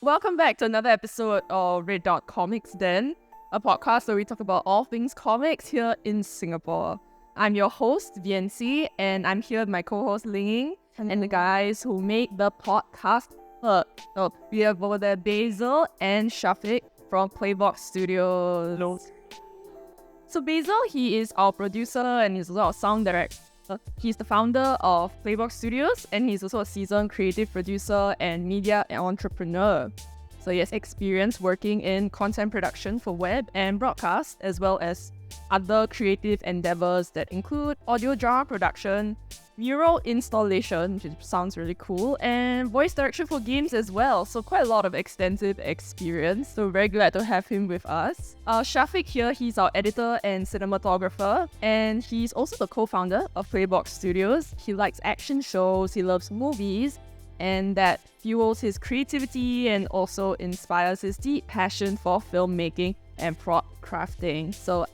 Welcome back to another episode of reddotcomicsden, a podcast where we talk about all things comics here in Singapore. I'm your host, Viency, and I'm here with my co-host, Lingying, and the guys who make the podcast work. So we have over there Basil and Syafiq from Playbox Studios. So Basil, he is our producer and he's also our sound director. He's the founder of Playbox Studios and he's also a seasoned creative producer and media entrepreneur. So he has experience working in content production for web and broadcast, as well as other creative endeavors that include audio drama production, mural installation, which sounds really cool, and voice direction for games as well. So quite a lot of extensive experience. So very glad to have him with us. Syafiq here, he's our editor and cinematographer, and he's also the co-founder of Playbox Studios. He likes action shows, he loves movies, and that fuels his creativity and also inspires his deep passion for filmmaking and prop crafting. So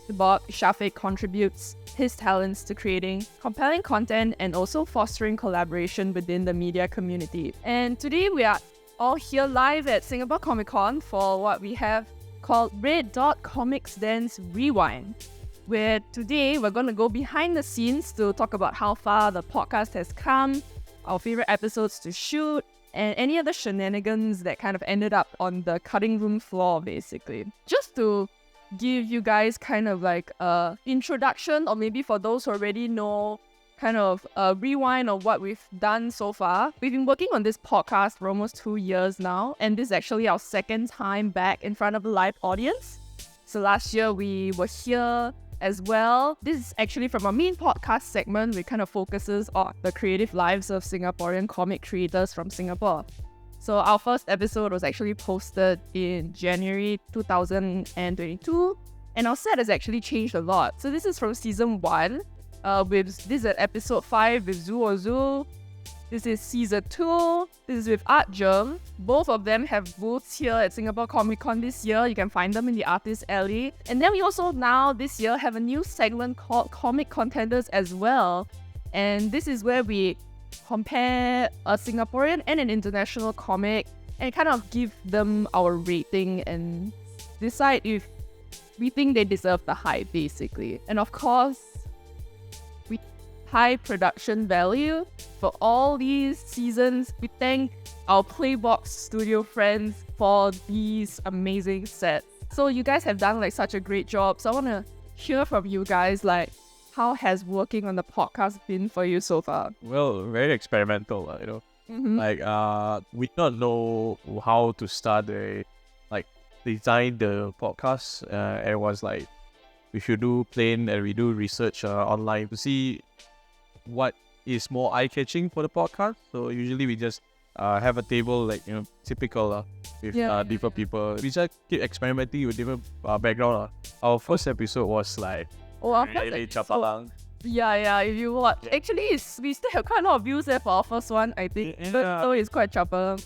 Syafiq contributes his talents to creating compelling content and also fostering collaboration within the media community. And today we are all here live at Singapore Comic Con for what we have called reddotcomicsden's Rewind, where today we're going to go behind the scenes to talk about how far the podcast has come, our favorite episodes to shoot, and any other shenanigans that kind of ended up on the cutting room floor, basically. Just to give you guys kind of like a introduction, or maybe for those who already know, kind of a rewind of what we've done so far. We've been working on this podcast for almost 2 years now, and this is actually our second time back in front of a live audience. So last year we were here as well. This is actually from our main podcast segment, which kind of focuses on the creative lives of Singaporean comic creators from Singapore. So our first episode was actually posted in January 2022, and our set has actually changed a lot. So this is from season 1, this is at episode 5 with Zoo or Zoo. This is season 2, this is with Art Germ. Both of them have booths here at Singapore Comic Con this year. You can find them in the Artist Alley. And then we also now this year have a new segment called Comic Contenders as well. And this is where we compare a Singaporean and an international comic and kind of give them our rating and decide if we think they deserve the hype, basically. And of course, we high production value for all these seasons. We thank our Playbox Studio friends for these amazing sets. So you guys have done like such a great job. So I want to hear from you guys, like, how has working on the podcast been for you so far? Well, very experimental, Mm-hmm. Like, we don't know how to start design the podcast. And it was like, we should do plain and we do research online to see what is more eye-catching for the podcast. So usually we just have a table, like, typical with different people. We just keep experimenting with different background. Our first episode was like, really chapalang. Yeah, if you watch. Yeah. Actually, we still have quite a lot of views there for our first one, I think. So it's quite chapalang.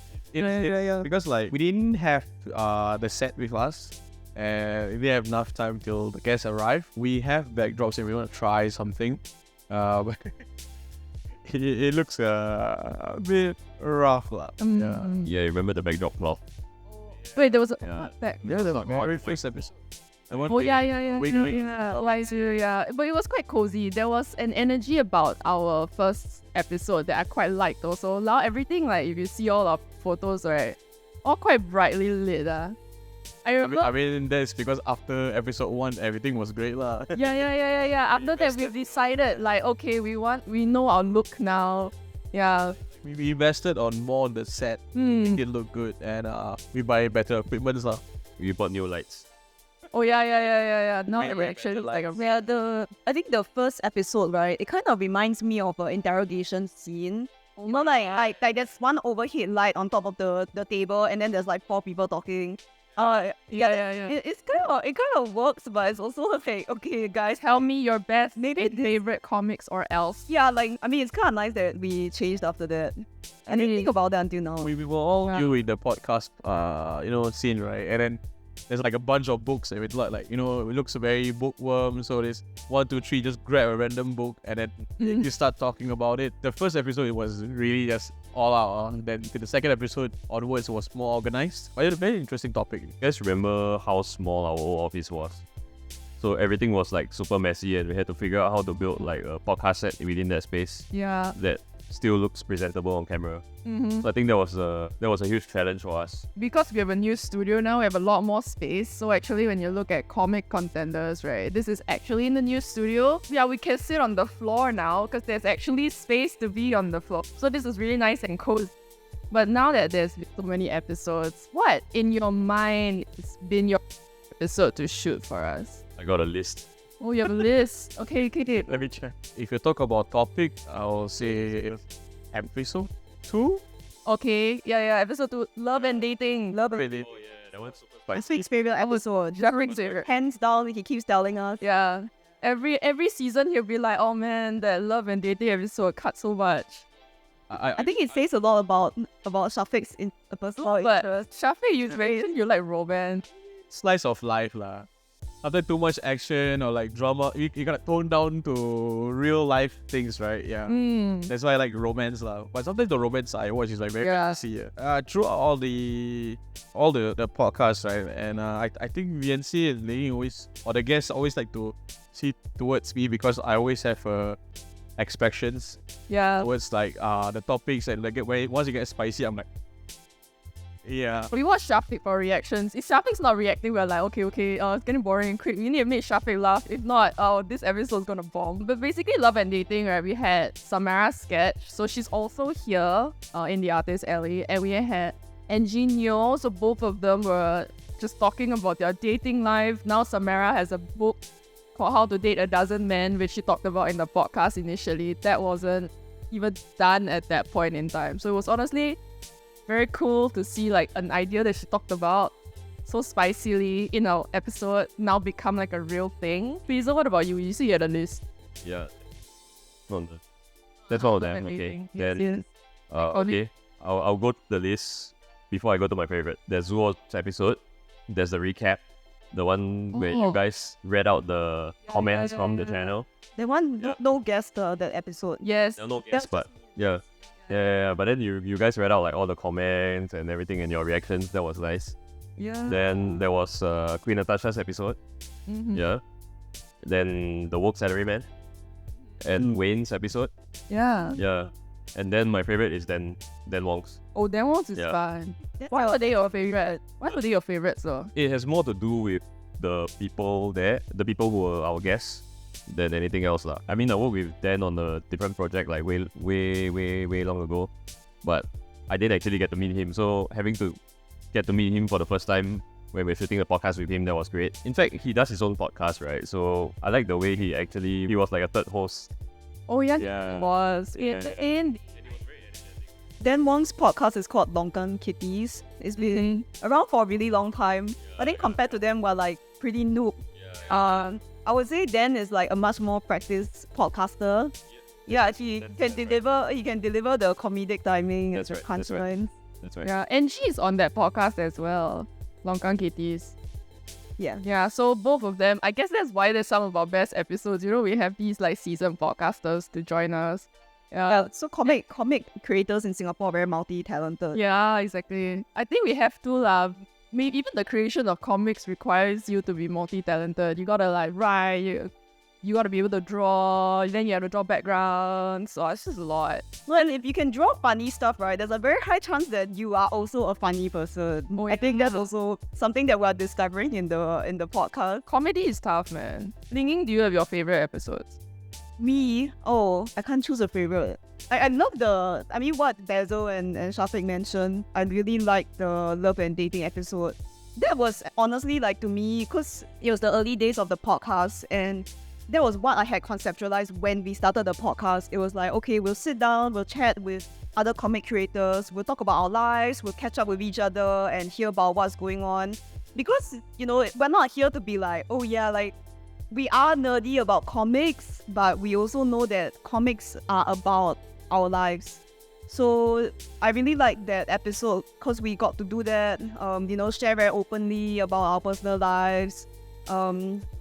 Because like we didn't have the set with us, and we didn't have enough time till the guests arrive. We have backdrops and we want to try something. But it looks a bit rough. Yeah, you remember the backdrop cloth? Wait, there was a Yeah. back. Yeah, that's not very first episode. Yeah. Wait. But it was quite cozy. There was an energy about our first episode that I quite liked also. Now everything, like, if you see all our photos, right, all quite brightly lit. I remember. I mean, that's because after episode 1, everything was great lah. Yeah. After that, we've decided, like, okay, we know our look now. Yeah. We invested more on the set. Make it look good, and we buy better equipment lah. We bought new lights. Oh yeah. Now it actually like a I think the first episode, right, it kind of reminds me of an interrogation scene. You know, like there's one overhead light on top of the table, and then there's like 4 people talking. Yeah. It kind of works, but it's also like, okay, guys, Tell me your best Maybe favorite comics or else. yeah, like, I mean, it's kind of nice that we changed after that. I didn't think about that until now. We were all new in the podcast, scene, right? And then there's like a bunch of books, and it's like, it looks very bookworm. So there's 1, 2, 3, just grab a random book, and then you start talking about it. The first episode, it was really just all out. Then to the second episode onwards, it was more organized. But it's a very interesting topic. You guys remember how small our old office was? So everything was like super messy, and we had to figure out how to build like a podcast set within that space Yeah. that still looks presentable on camera. Mm-hmm. So I think that was a huge challenge for us. Because we have a new studio now, we have a lot more space. So actually, when you look at comic contenders, right, this is actually in the new studio. Yeah, we can sit on the floor now because there's actually space to be on the floor. So this is really nice and cozy. But now that there's so many episodes, what in your mind has been your episode to shoot for us? I got a list. Oh, you have a list. Okay. Let me check. If you talk about topic, I'll say episode 2. Okay, yeah, episode 2, love and dating. Love it. Really? Oh yeah, that one's super This spicy. week's favorite episode. Jaffrey's favorite. Hands down, he keeps telling us. Yeah. Every season he'll be like, oh man, that love and dating episode cut so much. I think it says a lot about Syafiq's personal But interest. Syafiq, you like romance. Slice of life lah. After too much action or like drama, you gotta tone down to real life things, right? Yeah. That's why I like romance lah. But sometimes the romance I watch is like very fantasy. Throughout all the podcasts, right? And I think Viency and Lingying always, or the guests always like to see towards me because I always have expectations Yeah. towards like the topics, and like once it gets spicy, I'm like, yeah. We watch Syafiq for reactions. If Syafiq's not reacting, we're like, okay, it's getting boring and quick. We need to make Syafiq laugh. If not, this episode's gonna bomb. But basically, love and dating, right? We had Samara's sketch, so she's also here in the Artist Alley, and we had Angie Neo, so both of them were just talking about their dating life. Now Samara has a book called How to Date a Dozen Men, which she talked about in the podcast initially. That wasn't even done at that point in time. So it was honestly very cool to see like an idea that she talked about so spicily in our episode now become like a real thing. Basil, what about you? You see you had a list. Yeah. That's one of them. Okay. Amazing. Then Yes. okay. I'll go to the list before I go to my favorite. There's Zuo's episode. There's the recap. The one where you Oh. guys read out the comments from the channel. That one, Yeah. no guest that episode. Yes. No guess, but yeah. But then you guys read out like all the comments and everything and your reactions. That was nice. Yeah. Then there was Queen Natasha's episode. Mhm. Yeah. Then the Woke Salaryman. And Wayne's episode. Yeah. Yeah. And then my favorite is then Wong's. Oh, that one is Yeah. fun. Why were they your favorite? Why were they your favorites though? It has more to do with the people there, the people who were our guests, than anything else lah. I mean, I worked with Dan on a different project like way long ago, but I didn't actually get to meet him. So having to get to meet him for the first time when we're shooting a podcast with him, that was great. In fact, he does his own podcast, right? So I like the way he was like a third host. Oh yeah, Yeah. it was. In Dan Wong's podcast is called Longkang Kitties. It's been around for a really long time. I think compared to them, we're like pretty noob. I would say Dan is like a much more practiced podcaster. Yeah, he can deliver the comedic timing and That's the right, that's right. punchline. That's right. yeah, and she's on that podcast as well. Longkang Kitties. Yeah. Yeah, so both of them, I guess that's why there's some of our best episodes. You know, we have these like seasoned podcasters to join us. Yeah. So comic creators in Singapore are very multi-talented. Yeah, exactly. I think we have to maybe even the creation of comics requires you to be multi-talented. You gotta like write, you gotta be able to draw, then you have to draw backgrounds. So it's just a lot. Well, if you can draw funny stuff, right, there's a very high chance that you are also a funny person. Oh, I think that's also something that we're discovering in the podcast. Comedy is tough, man. Lingying, do you have your favorite episodes? Me, I can't choose a favorite. I love what Basil and Syafiq mentioned. I really like the love and dating episode. That was honestly like to me, because it was the early days of the podcast, and that was what I had conceptualized when we started the podcast. It was like, okay, we'll sit down, we'll chat with other comic creators, we'll talk about our lives, we'll catch up with each other and hear about what's going on. Because, we're not here to be like, oh yeah, like, we are nerdy about comics, but we also know that comics are about our lives. So I really like that episode because we got to do that, share very openly about our personal lives,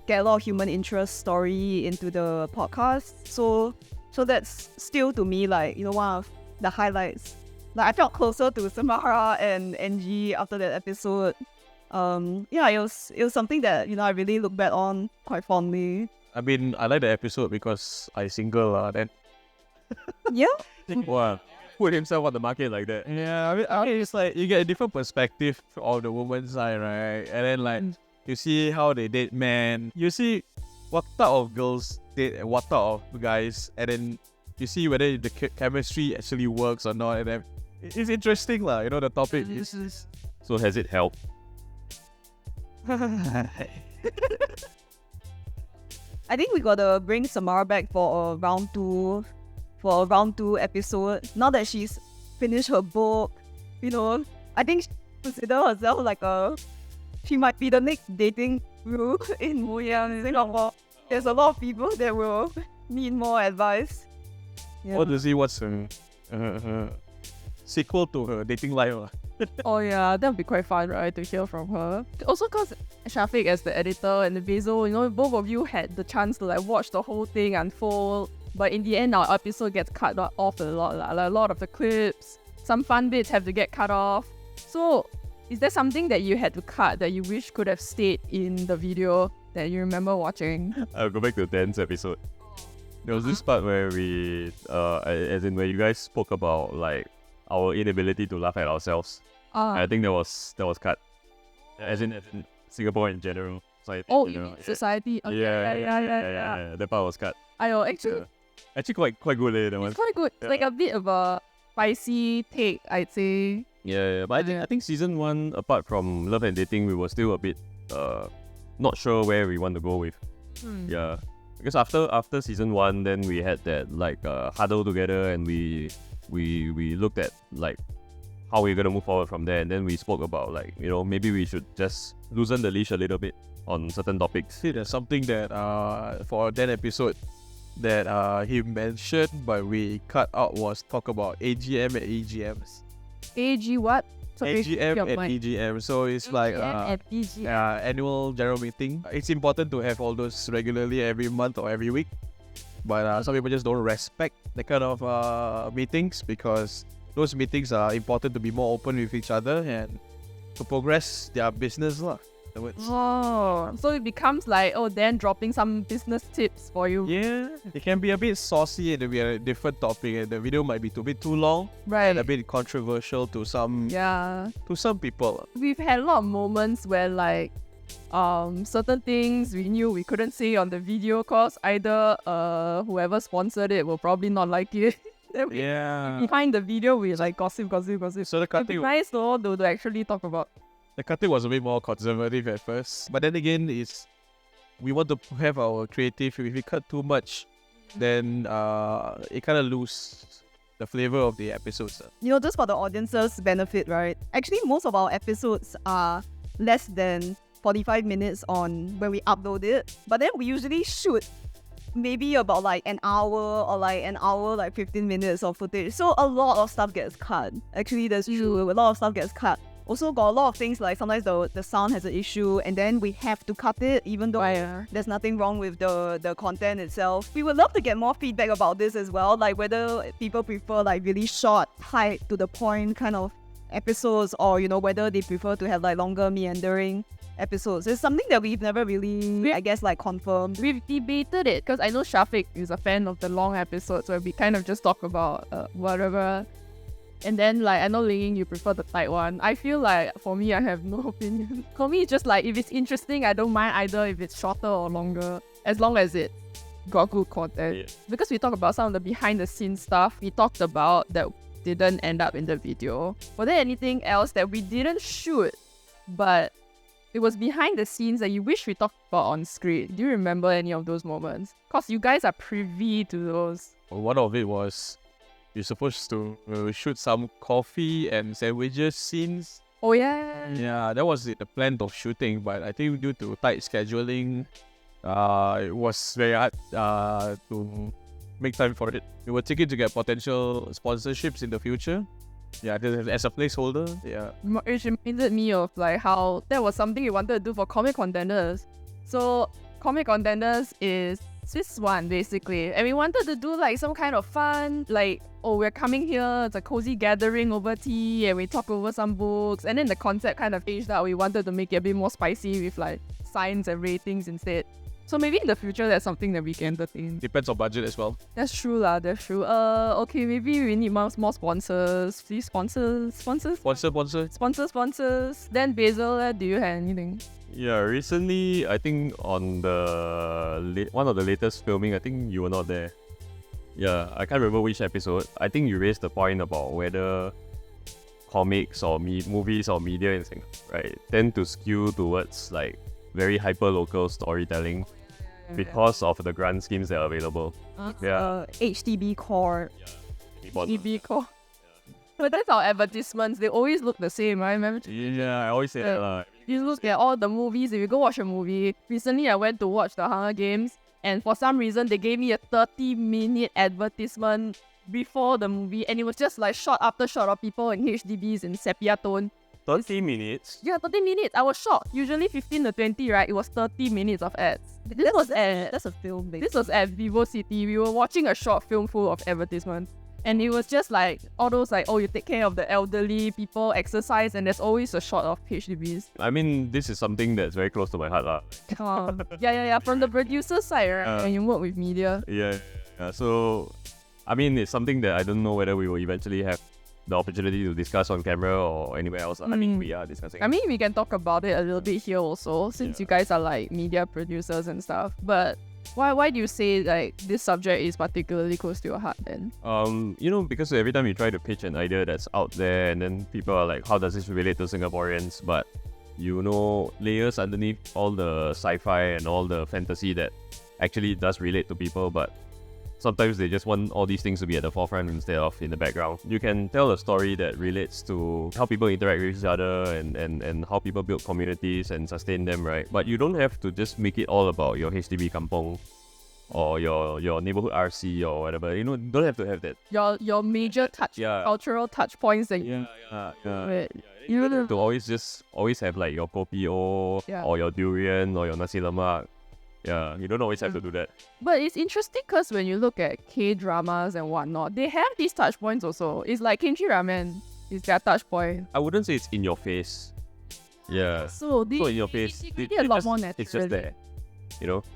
get a lot of human interest story into the podcast. So that's still to me like, one of the highlights. Like I felt closer to Samara and NG after that episode. Yeah, it was something that I really look back on quite fondly. I mean, I like the episode because I single then. Yeah. Wow. Put himself on the market like that. Yeah, I mean, it's like you get a different perspective of the woman's side, right? And then like you see how they date men, you see what type of girls date and what type of guys, and then you see whether the chemistry actually works or not. And then it's interesting, lah. The topic. So has it helped? I think we gotta bring Samara back for a round two episode. Now that she's finished her book, I think she consider herself like she might be the next dating guru in Singapore. There's a lot of people that will need more advice. Yeah. What to see what's her sequel to her dating life. Oh yeah, that would be quite fun, right, to hear from her. Also because Syafiq as the editor and the Basil, both of you had the chance to like watch the whole thing unfold. But in the end, our episode gets cut off a lot. Like a lot of the clips, some fun bits have to get cut off. So is there something that you had to cut that you wish could have stayed in the video that you remember watching? I'll go back to Dan's episode. There was this part where we, as in where you guys spoke about like our inability to laugh at ourselves. I think that was cut. As in Singapore in general. Society, society. Okay. Yeah. That part was cut. Actually, Actually quite good that one. it's quite good. It's like a bit of a spicy take, I'd say. Yeah. But I think season 1, apart from Love and Dating, we were still a bit not sure where we want to go with. Yeah. Because after season 1, then we had that like huddle together, and we looked at like how we're gonna move forward from there, and then we spoke about like maybe we should just loosen the leash a little bit on certain topics. See, there's something that for that episode that he mentioned but we cut out was talk about AGM and EGMs. AG what? AGM and EGM. So it's like annual general meeting. It's important to have all those regularly every month or every week. But some people just don't respect the kind of meetings, because those meetings are important to be more open with each other and to progress their business. Oh, so it becomes like, Dan dropping some business tips for you. Yeah, it can be a bit saucy and it'll be a different topic, and the video might be a bit too long, right? And a bit controversial to some people. We've had a lot of moments where like certain things we knew we couldn't say on the video cause either whoever sponsored it will probably not like it. Behind the video we like gossip. So the cutting, it's nice though to actually talk about. The cutting was a bit more conservative at first, but then again, we want to have our creative. If we cut too much, then it kind of loses the flavor of the episodes. Just for the audience's benefit, right? Actually, most of our episodes are less than 45 minutes on when we upload it, but then we usually shoot maybe about like an hour or like an hour, like 15 minutes of footage. So a lot of stuff gets cut. Actually, that's true. A lot of stuff gets cut. Also got a lot of things like sometimes the sound has an issue and then we have to cut it even though there's nothing wrong with the content itself. We would love to get more feedback about this as well, like whether people prefer like really short, tight, to the point kind of episodes, or whether they prefer to have like longer meandering episodes. It's something that we've never really, I guess, like confirmed. We've debated it because I know Syafiq is a fan of the long episodes where we kind of just talk about whatever. And then like I know Lingying, you prefer the tight one. I feel like for me, I have no opinion. For me, it's just like if it's interesting, I don't mind either if it's shorter or longer, as long as it got good content. Yeah. Because we talk about some of the behind the scenes stuff we talked about that didn't end up in the video. Was there anything else that we didn't shoot but it was behind the scenes that you wish we talked about on screen? Do you remember any of those moments? Because you guys are privy to those. One of it was you're supposed to shoot some coffee and sandwiches scenes. Oh yeah. Yeah, that was the plan of shooting, but I think due to tight scheduling, it was very hard to make time for it. We were thinking to get potential sponsorships in the future. Yeah, as a placeholder. Yeah. It reminded me of like how that was something we wanted to do for Comic Contenders. So Comic Contenders is Swiss one basically, and we wanted to do like some kind of fun, like, oh, we're coming here, it's a cozy gathering over tea and we talk over some books, and then the concept kind of aged out. We wanted to make it a bit more spicy with like signs and ratings instead. So maybe in the future that's something that we can entertain. Depends on budget as well. That's true lah, that's true. Okay, maybe we need more sponsors. Please sponsors. Then Basil, do you have anything? Yeah, recently I think on the one of the latest filming, I think you were not there. Yeah, I can't remember which episode. I think you raised the point about whether comics or movies or media in Singapore, right, tend to skew towards like very hyper local storytelling because of the grant schemes that are available. HDB core. HDB core. But that's our advertisements. They always look the same, right? Remember? Yeah, I always say that. You look at all the movies. If you go watch a movie, recently I went to watch The Hunger Games, and for some reason they gave me a 30-minute advertisement before the movie, and it was just like shot after shot of people in HDBs in sepia tone. 30 minutes? Yeah, 30 minutes. I was shocked. Usually 15 to 20, right? It was 30 minutes of ads. That's a film. This was at Vivo City. We were watching a short film full of advertisements. And it was just like all those like, oh, you take care of the elderly, people exercise, and there's always a shot of HDBs. I mean, this is something that's very close to my heart. Yeah. From the producer side, right? And you work with media. Yeah. So, I mean, it's something that I don't know whether we will eventually have the opportunity to discuss on camera or anywhere else. I mean, we are discussing. I mean, we can talk about it a little bit here also, since you guys are like media producers and stuff. But why do you say like this subject is particularly close to your heart then? Because every time you try to pitch an idea that's out there, and then people are like, how does this relate to Singaporeans? But layers underneath all the sci-fi and all the fantasy that actually does relate to people, but sometimes they just want all these things to be at the forefront instead of in the background. You can tell a story that relates to how people interact with each other and how people build communities and sustain them, right? But you don't have to just make it all about your HDB kampong or your neighborhood RC or whatever. You don't have to have that. Your major cultural touch points that you don't have to always have like your kopi o or your durian or your nasi lemak. Yeah, you don't always have to do that. But it's interesting because when you look at K-dramas and whatnot, they have these touch points also. It's like kimchi ramen is their touch point. I wouldn't say it's in your face. Yeah. So in your face. It's a lot more natural. It's just there.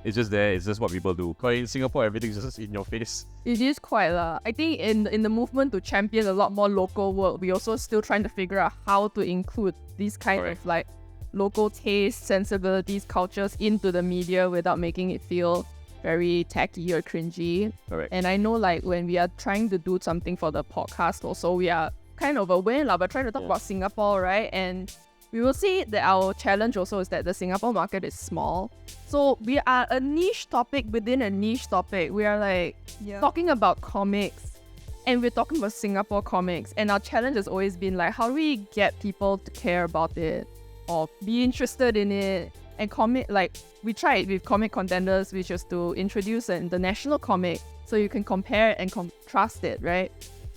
It's just there. It's just what people do. But in Singapore, everything's just in your face. It is quite I think in the movement to champion a lot more local work, we also still trying to figure out how to include these kind of like local tastes, sensibilities, cultures into the media without making it feel very tacky or cringy. Correct. And I know like when we are trying to do something for the podcast also, we are kind of aware but trying to talk about Singapore, right? And we will see that our challenge also is that the Singapore market is small. So we are a niche topic within a niche topic. We are like talking about comics, and we're talking about Singapore comics. And our challenge has always been like, how do we get people to care about it or be interested in it? And we tried with Comic Contenders, which is to introduce an international comic so you can compare and contrast it, right?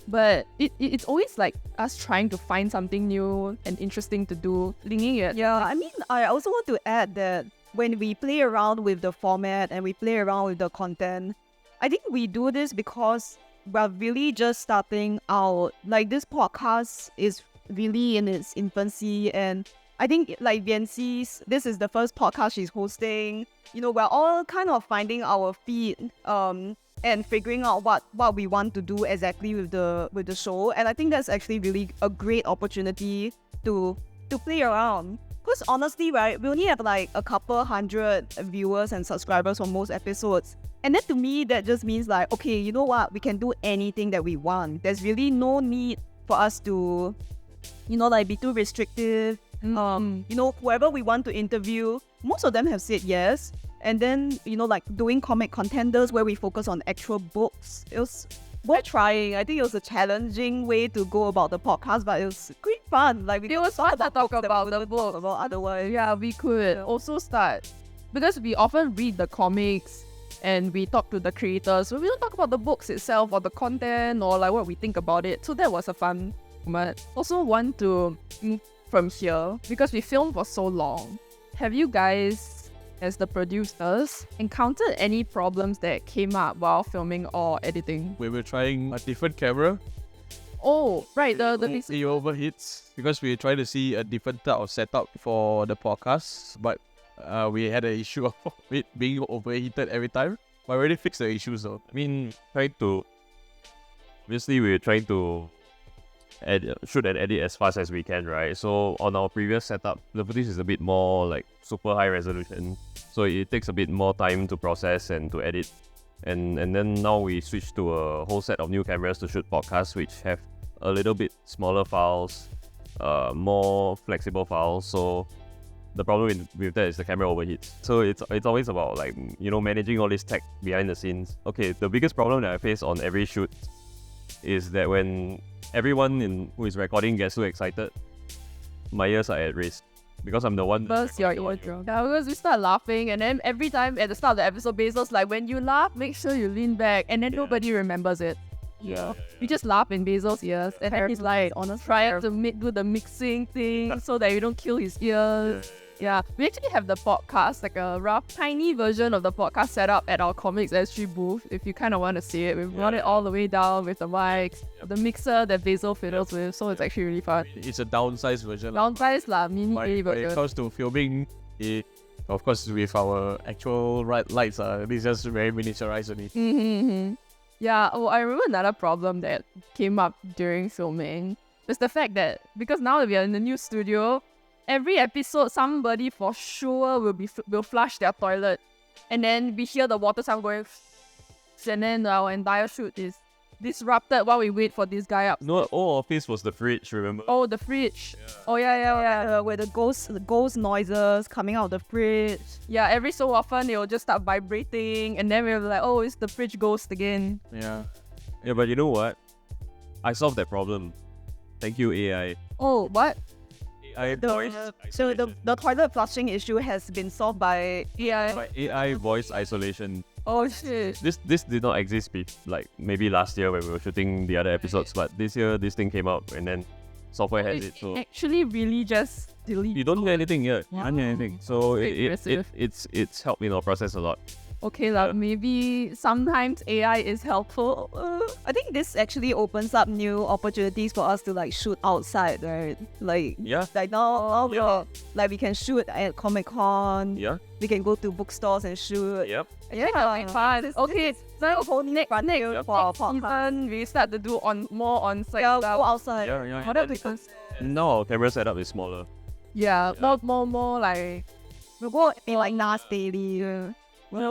But it's always like us trying to find something new and interesting to do. Lingying. Yeah, I mean, I also want to add that when we play around with the format and we play around with the content, I think we do this because we're really just starting out. Like, this podcast is really in its infancy, and I think like Viency's, this is the first podcast she's hosting. We're all kind of finding our feet and figuring out what we want to do exactly with the show. And I think that's actually really a great opportunity to play around. Because honestly, right, we only have like a couple hundred viewers and subscribers for most episodes. And then to me, that just means like, okay, you know what? We can do anything that we want. There's really no need for us to, be too restrictive. Whoever we want to interview, most of them have said yes. And then, like doing Comic Contenders where we focus on actual books. It was worth trying. I think it was a challenging way to go about the podcast, but it was great fun. Like, it was fun to talk about the book. Otherwise, yeah, we could also start, because we often read the comics and we talk to the creators, so we don't talk about the books itself or the content or like what we think about it. So that was a fun moment. Also want to from here, because we filmed for so long, have you guys as the producers, encountered any problems that came up while filming or editing? We were trying a different camera. Oh, right, the It overheats because we try to see a different type of setup for the podcast, but we had an issue of it being overheated every time. But we already fixed the issues though. I mean, obviously we're trying to shoot and edit as fast as we can, right? So on our previous setup, the footage is a bit more like super high resolution, so it takes a bit more time to process and to edit. And then now we switched to a whole set of new cameras to shoot podcasts, which have a little bit smaller files, more flexible files. So the problem with that is the camera overheats. So it's always about like, you know, managing all this tech behind the scenes. Okay, the biggest problem that I face on every shoot is that when everyone who is recording gets too excited, my ears are at risk. Because I'm the one burst your eardrum. Yeah, because we start laughing, and then every time at the start of the episode, Basil's like, when you laugh, make sure you lean back, and then nobody remembers it. Yeah. We just laugh in Basil's ears, and then he's like, trying to do the mixing thing so that we don't kill his ears. Yeah, we actually have the podcast, like a rough, tiny version of the podcast set up at our COMIXSG booth. If you kind of want to see it, we've brought it all the way down with the mics, the mixer that Basil fiddles with, so it's actually really fun. It's a downsized version. Downsized mini When it version. comes to filming, of course, with our actual lights, it's just very miniaturized only. Mm-hmm. Yeah, I remember another problem that came up during filming was the fact that because now that we are in the new studio, every episode somebody for sure will flush their toilet, and then we hear the water sound going, and then our entire shoot is disrupted while we wait for this guy up. No, all office was the fridge, remember? Oh, the fridge. Oh yeah. Where the ghost noises coming out of the fridge. Yeah, every so often it will just start vibrating, and then we're like, oh, it's the fridge ghost again. Yeah. Yeah, but you know what? I solved that problem. Thank you, AI. Oh, what? AI voice So the toilet flushing issue has been solved by Yeah. by AI voice isolation. Oh shit. This did not exist like maybe last year when we were shooting the other episodes, but this year this thing came out and then software has it. So Actually, really just delete. you don't hear anything here. You can't hear anything. So Impressive. it's helped in our process a lot. Okay, like maybe sometimes AI is helpful. I think this actually opens up new opportunities for us to like shoot outside, right? Like Yeah. like now Yeah. like we can shoot at Comic-Con. Yeah. We can go to bookstores and shoot. Yep. Yeah, fun. Okay, so next Yep. for our season, we start to do more on-site Yeah, stuff. go outside. Yeah. What else we can say? Now our camera setup is smaller. Yeah, more like. We'll go be like Nas Daily. Wait,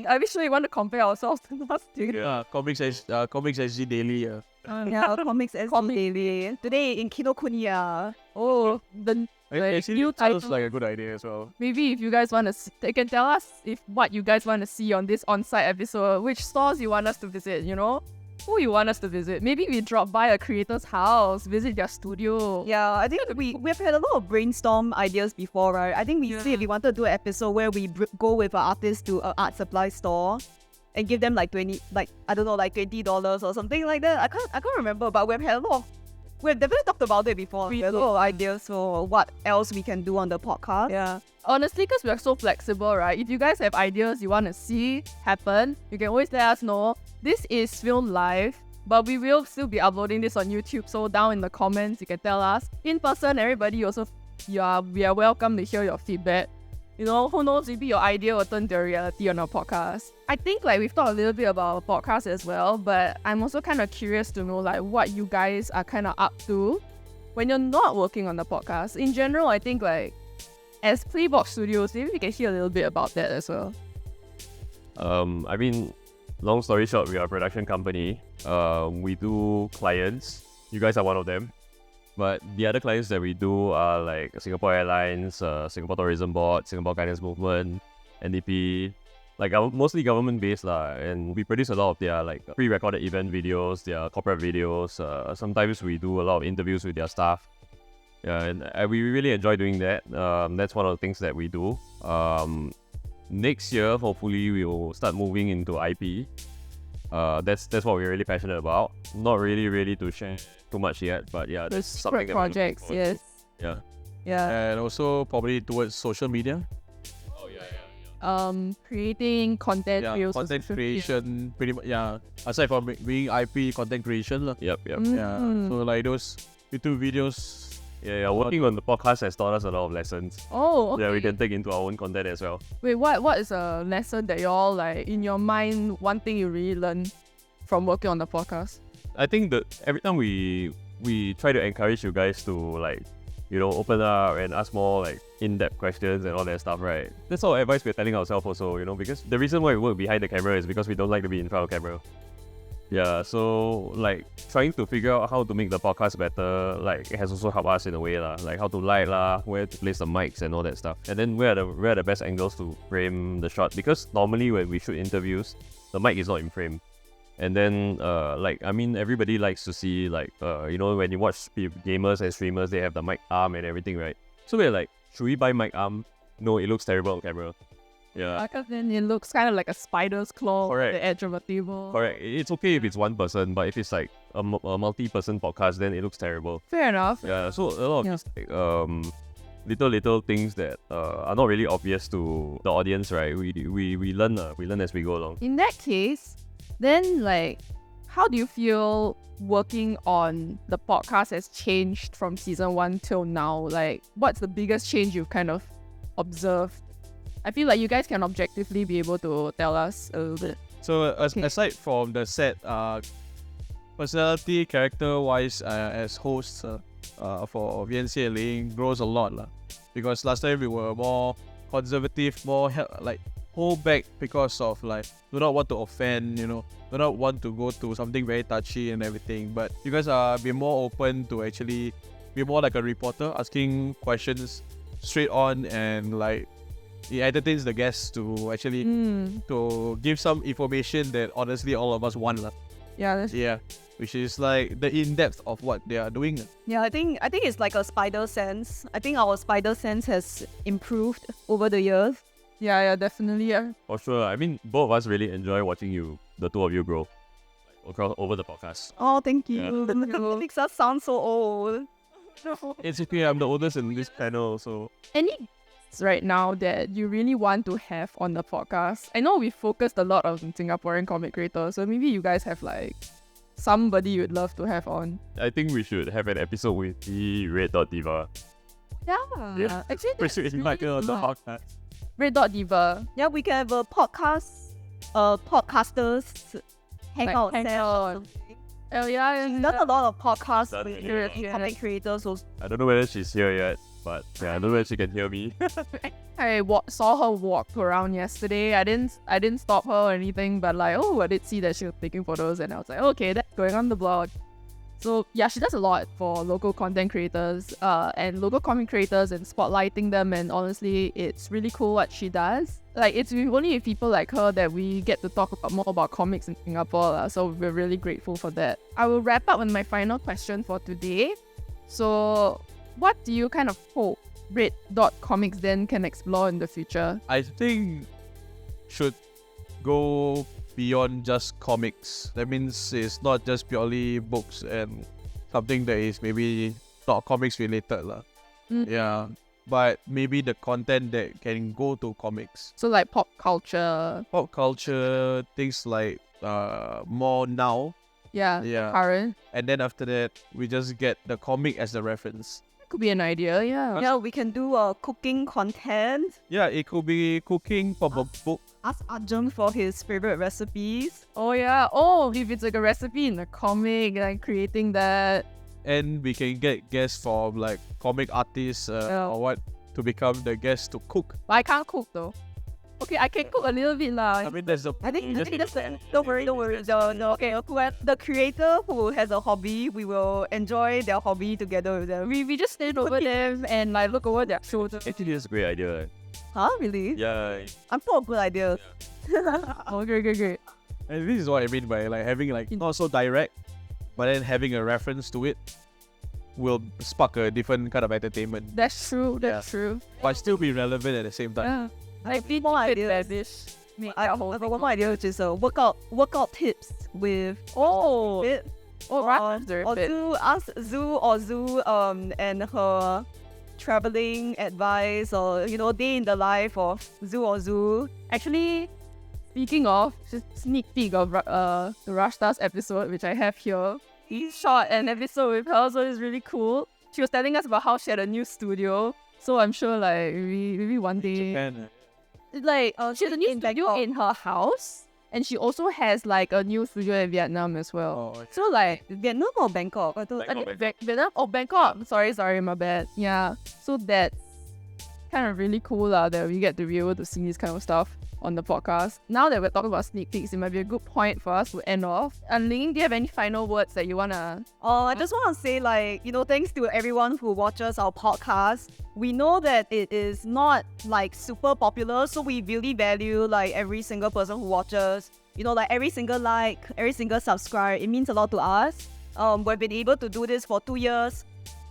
are we sure we want to compare ourselves to last year? Yeah, COMIXSG Daily. Yeah, COMIXSG Daily. Today in Kinokuniya. Oh, the Actually, new it sounds title. like a good idea as well. Maybe if you guys want to, you can tell us if what you guys want to see on this on-site episode, which stores you want us to visit, you know? Who you want us to visit. Maybe we drop by a creator's house, visit their studio. Yeah, I think we've had a lot of brainstorm ideas before, right? I think we said we wanted to do an episode where we go with an artist to an art supply store and give them like $20 or something like that. I can't remember, but we've definitely talked about it before. We have a lot of ideas for what else we can do on the podcast. Yeah. Honestly, because we are so flexible, right? If you guys have ideas you want to see happen, you can always let us know. This is filmed live, but we will still be uploading this on YouTube. So down in the comments, you can tell us. In person, everybody also, we are welcome to hear your feedback. You know, who knows, maybe your idea will turn to reality on our podcast. I think like we've talked a little bit about our podcast as well, but I'm also kind of curious to know like what you guys are kind of up to when you're not working on the podcast. In general, I think like as Playbox Studios, maybe we can hear a little bit about that as well. I mean, long story short, we are a production company. We do clients. You guys are one of them. But the other clients that we do are like Singapore Airlines, Singapore Tourism Board, Singapore Guidance Movement, NDP, like mostly government-based lah. And we produce a lot of their like pre-recorded event videos, their corporate videos. Sometimes we do a lot of interviews with their staff. Yeah, and we really enjoy doing that. That's one of the things that we do. Next year, hopefully, we will start moving into IP. That's what we're really passionate about. Not really to share too much yet, but yeah, The that's something secret that we're looking projects, forward to. yes. Yeah. Yeah. and also probably towards social media. Creating content. Yeah, reels, content social creation, pretty much. Yeah, aside from being IP content creation, lah. Yep. Yeah, Mm. so like those YouTube videos. Yeah. Working on the podcast has taught us a lot of lessons. Oh, okay. Yeah, we can take into our own content as well. Wait, what is a lesson that y'all like in your mind? One thing you really learn from working on the podcast? I think that every time we try to encourage you guys to like, open up and ask more like in-depth questions and all that stuff, right? That's all advice we're telling ourselves also, because the reason why we work behind the camera is because we don't like to be in front of camera. Yeah, so like trying to figure out how to make the podcast better, like it has also helped us in a way lah, like how to light lah, where to place the mics and all that stuff, and then where are the best angles to frame the shot, because normally when we shoot interviews, the mic is not in frame. And then, everybody likes to see, like, when you watch gamers and streamers, they have the mic arm and everything, right? So we're like, should we buy mic arm? No, it looks terrible on camera. Yeah. Because then it looks kind of like a spider's claw on Correct. the edge of a table. Correct. It's okay if it's one person, but if it's like a multi-person podcast, then it looks terrible. Fair enough. Yeah, so a lot of these, little things that are not really obvious to the audience, right? We learn as we go along. In that case, then like, how do you feel working on the podcast has changed from season 1 till now? Like, what's the biggest change you've kind of observed? I feel like you guys can objectively be able to tell us a little bit. So Okay. aside from the set, personality, character-wise, as hosts for Viency and Lingying grows a lot lah. Because last time we were more conservative, more hold back because of like do not want to offend, do not want to go to something very touchy and everything. But you guys are be more open to actually be more like a reporter, asking questions straight on, and like it entertains the guests to actually to give some information that honestly all of us want lah. Yeah, that's Yeah, which is like the in-depth of what they are doing. Yeah, I think it's like a spider sense. I think our spider sense has improved over the years. yeah, definitely. Yeah. For sure. I mean, both of us really enjoy watching the two of you grow, like, over the podcast. Oh, thank you. Yeah. It makes us sound so old. It's okay, I'm the oldest in this panel, so Any guests right now that you really want to have on the podcast? I know we focused a lot on Singaporean comic creators, so maybe you guys have like somebody you'd love to have on. I think we should have an episode with the Red Dot Diva. Yeah. Actually, we should invite her on the hot. podcast. Red Dot Diva. Yeah, we can have a podcast, podcasters hangout hang session. out. Oh yeah, We've done a lot of podcasts Done with it. comic creators. So I don't know whether she's here yet, but yeah, I don't know whether she can hear me. I saw her walk around yesterday. I didn't stop her or anything, but like, I did see that she was taking photos, and I was like, okay, that's going on the blog. So yeah, she does a lot for local content creators, and local comic creators, and spotlighting them. And honestly, it's really cool what she does. Like, it's only with people like her that we get to talk more about comics in Singapore. So we're really grateful for that. I will wrap up with my final question for today. So, what do you kind of hope reddotcomicsden can explore in the future? I think should go beyond just comics. That means it's not just purely books and something that is maybe not comics related lah. Yeah, but maybe the content that can go to comics, So like pop culture, pop culture, things like more now. yeah, Yeah. current. And then after that, we just get the comic as the reference. Could be an idea, yeah. yeah, we can do cooking content. Yeah, it could be cooking from a book. Ask Arjun for his favorite recipes. Oh yeah. Oh, if it's like a recipe in a comic, like creating that. And we can get guests from like comic artists Yeah. or what to become the guests to cook. But I can't cook though. Okay, I can cook a little bit lah. I mean, that's the I think that's the, don't worry. The creator who has a hobby, we will enjoy their hobby together with them. We just stand over them and like look over their shoulder. Actually, that's a great idea. Eh? Huh? Really? Yeah. I'm full of good ideas. Oh, great. And this is what I mean by like having like not so direct, but then having a reference to it will spark a different kind of entertainment, That's true. That's true. but still be relevant at the same time. Yeah. Like we more fit ideas. that dish. I have one more idea, which is workout tips with Oh, Fit. right. Or Zoo, ask Zoo and her traveling advice or, day in the life of Zoo or Zoo. Actually, speaking of, just sneak peek of the Rush Stars episode, which I have here. He shot an episode with her, so it's really cool. She was telling us about how she had a new studio. So I'm sure like maybe one day, Japan, she has a new in studio Bangkok. in her house, and she also has like a new studio in Vietnam as well. Oh, So like Vietnam or Bangkok? I thought, Vietnam? Oh, Bangkok. Sorry, my bad. Yeah. So that's kind of really cool that we get to be able to see this kind of stuff on the podcast. Now that we're talking about sneak peeks, it might be a good point for us to end off. And Ling, do you have any final words that you wanna? I just want to say, thanks to everyone who watches our podcast. We know that it is not super popular, so we really value every single person who watches. Every single like, every single subscribe. It means a lot to us. We've been able to do this for 2 years.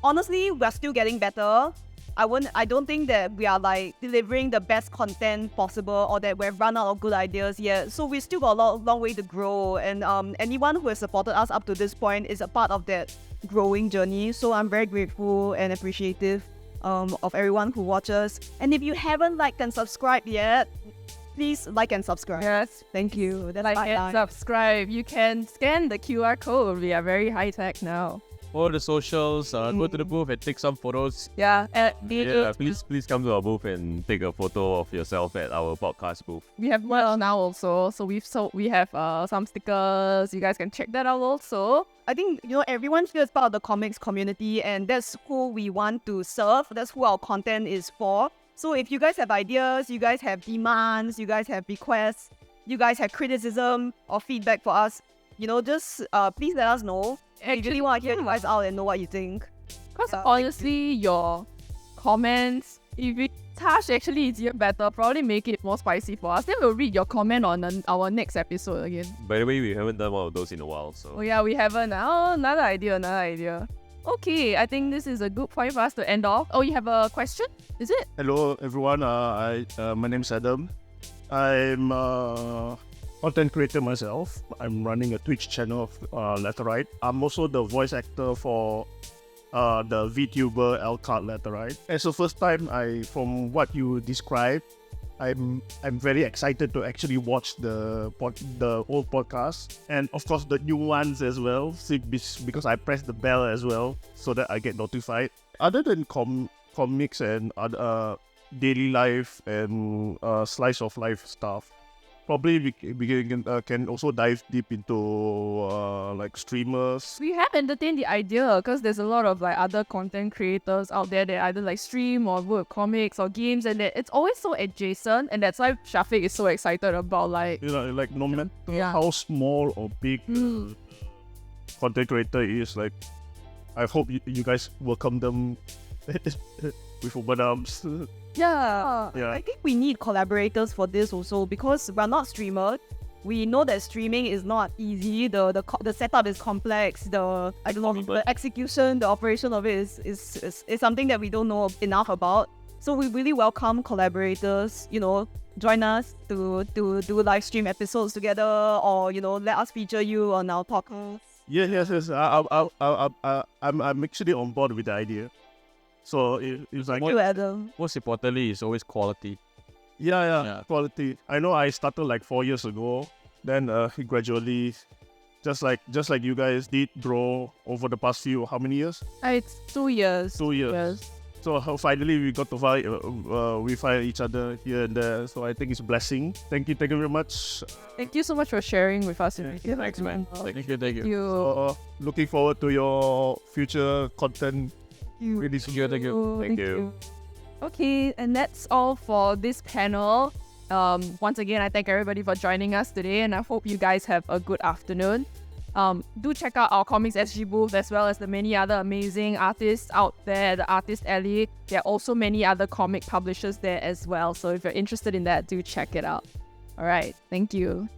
Honestly, we're still getting better. I don't think that we are delivering the best content possible or that we've run out of good ideas yet. So we still got a long way to grow. And anyone who has supported us up to this point is a part of that growing journey. So I'm very grateful and appreciative of everyone who watches. And if you haven't liked and subscribed yet, please like and subscribe. Yes. Thank you. That's Like my and line. subscribe. You can scan the QR code. We are very high tech now. Follow the socials, go to the booth and take some photos. Yeah. Yeah, please come to our booth and take a photo of yourself at our podcast booth. We have merch now also. So we have some stickers. You guys can check that out also. I think, everyone here is part of the comics community and that's who we want to serve. That's who our content is for. So if you guys have ideas, you guys have demands, you guys have requests, you guys have criticism or feedback for us, just please let us know. I really want to hear you guys out and know what you think. Because honestly, your comments, if it's harsh, actually it's even better. Probably make it more spicy for us. Then we'll read your comment on our next episode again. By the way, we haven't done one of those in a while, Oh so yeah, we haven't. Oh, another idea. Okay, I think this is a good point for us to end off. Oh, you have a question? Is it? Hello everyone, my name is Adam. I'm a content creator myself. I'm running a Twitch channel of Letterite. I'm also the voice actor for the VTuber Elcard Letterite. It's the first time from what you described, I'm very excited to actually watch the old podcast and of course the new ones as well, because I press the bell as well so that I get notified. Other than comics and other daily life and slice of life stuff, probably we can also dive deep into streamers. We have entertained the idea because there's a lot of other content creators out there that either stream or work comics or games, and it's always so adjacent, and that's why Syafiq is so excited about No matter Yeah. how small or big the content creator is, I hope you guys welcome them with open arms. yeah. Yeah. I think we need collaborators for this also because we're not streamers. We know that streaming is not easy. The setup is complex. The execution, the operation of it is something that we don't know enough about. So we really welcome collaborators. Join us to do live stream episodes together, or let us feature you on our podcast. Yes. I'm actually on board with the idea. So it's like Thank you, Adam. Most importantly, it's always quality. yeah, quality. I know I started 4 years ago. Then gradually, just like you guys did, grow over the past how many years? It's 2 years. 2 years. Yes. So finally we got to we find each other here and there. So I think it's a blessing. Thank you very much. Thank you so much for sharing with us. Thanks, man. Thank you. Thank you. Looking forward to your future content. Really Thank you. Thank you. Okay, and that's all for this panel. Once again, I thank everybody for joining us today, and I hope you guys have a good afternoon. Do check out our COMIXSG booth as well as the many other amazing artists out there, the Artist Alley. There are also many other comic publishers there as well. So if you're interested in that, do check it out. All right, thank you.